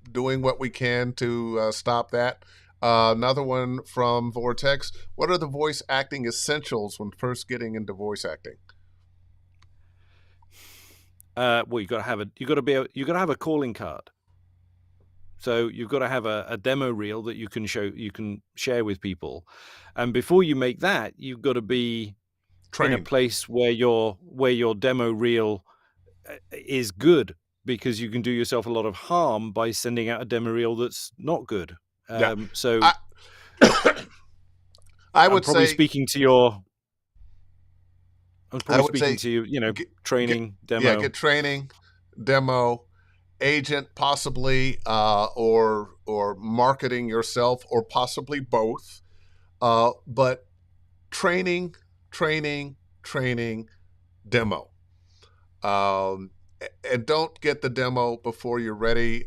doing what we can to stop that. Another one from Vortex. What are the voice acting essentials when first getting into voice acting? Well, you got to have a calling card. So you've got to have a demo reel that you can share with people, and before you make that, you've got to be trained in a place where your demo reel is good, because you can do yourself a lot of harm by sending out a demo reel that's not good. So I would probably say speaking to your. I'm probably speaking to you. Training, demo. Yeah, get training, demo. Agent possibly, or marketing yourself, or possibly both, but training, demo, and don't get the demo before you're ready,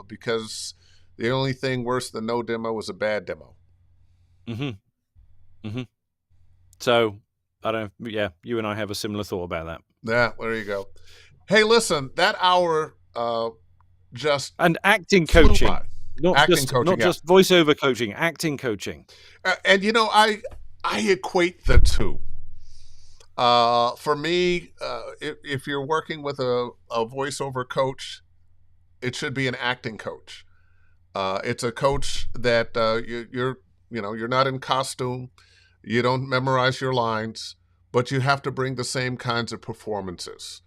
because the only thing worse than no demo is a bad demo. So you and I have a similar thought about that. Yeah, there you go. Hey, listen, that hour and acting coaching, not just voiceover coaching, acting coaching. And I equate the two. For me, if you're working with a voiceover coach, it should be an acting coach. It's a coach that you're not in costume, you don't memorize your lines, but you have to bring the same kinds of performances.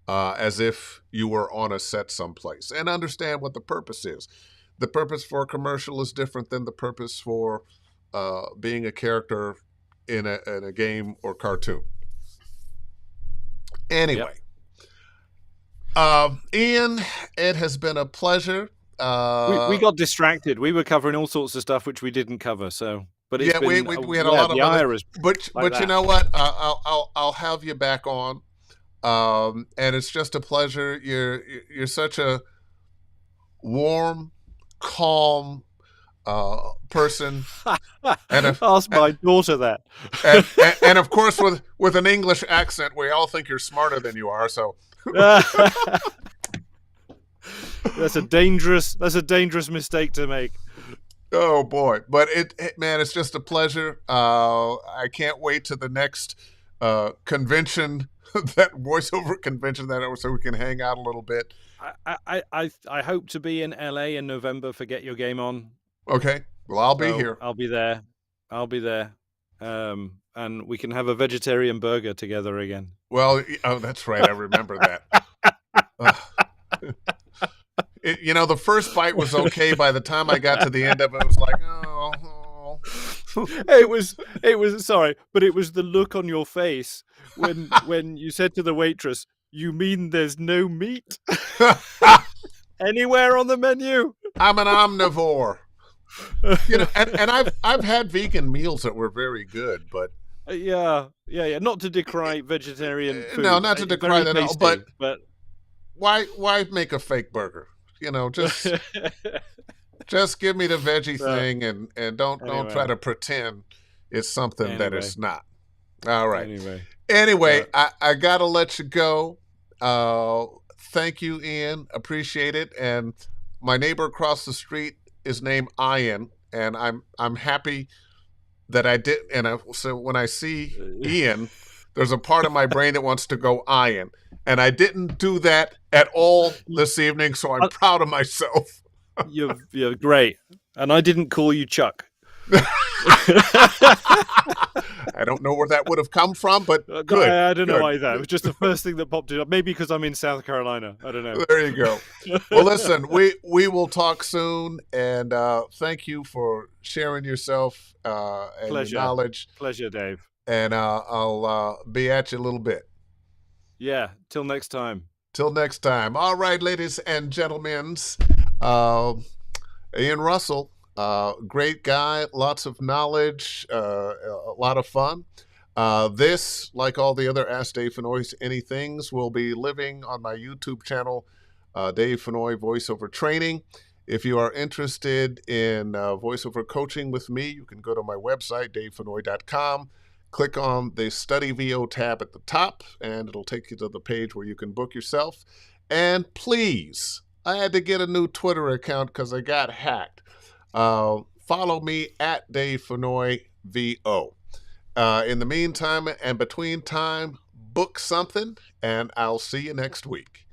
As if you were on a set someplace, and understand what the purpose is. The purpose for a commercial is different than the purpose for being a character in a game or cartoon. Anyway, Ian, it has been a pleasure. We got distracted. We were covering all sorts of stuff which we didn't cover. So, but it's yeah, been we had a lot the of other, ire is but like you that. know what? I'll have you back on, and it's just a pleasure. You're such a warm, calm person, and Ask my daughter that. and of course with an English accent, we all think you're smarter than you are. So that's a dangerous mistake to make. oh boy, but man, it's just a pleasure. I can't wait to the next convention, that voiceover convention, so we can hang out a little bit. I hope to be in LA in November for Get Your Game On. Okay, well, I'll be here. I'll be there. And we can have a vegetarian burger together again. Well, oh, that's right. I remember that. The first bite was okay. By the time I got to the end of it, I was like, oh. It was sorry, but it was the look on your face when you said to the waitress, "You mean there's no meat anywhere on the menu?" I'm an omnivore. And I've had vegan meals that were very good, but yeah. Not to decry vegetarian food. No, not to decry that, tasty, but why make a fake burger? Just give me the veggie thing, and don't try to pretend it's something that it's not. All right. Anyway, I gotta let you go. Thank you, Ian. Appreciate it. And my neighbor across the street is named Ian, and I'm happy that I did. And so when I see Ian, there's a part of my brain that wants to go Ian, and I didn't do that at all this evening. So I'm proud of myself. You're great, and I didn't call you Chuck. I don't know where that would have come from, but good. I don't know either. It was just the first thing that popped up. Maybe because I'm in South Carolina. I don't know. There you go. Well, listen, we will talk soon, and thank you for sharing yourself and your knowledge. Pleasure, Dave. And I'll be at you a little bit. Yeah. Till next time. All right, ladies and gentlemen. Ian Russell. Great guy, lots of knowledge, a lot of fun. This, like all the other Ask Dave Fennoy Anythings, will be living on my YouTube channel, Dave Fennoy Voiceover Training. If you are interested in voiceover coaching with me, you can go to my website, davefennoy.com, click on the Study VO tab at the top, and it'll take you to the page where you can book yourself. And please, I had to get a new Twitter account because I got hacked. Follow me at Dave Fennoy VO. In the meantime and between time, book something, and I'll see you next week.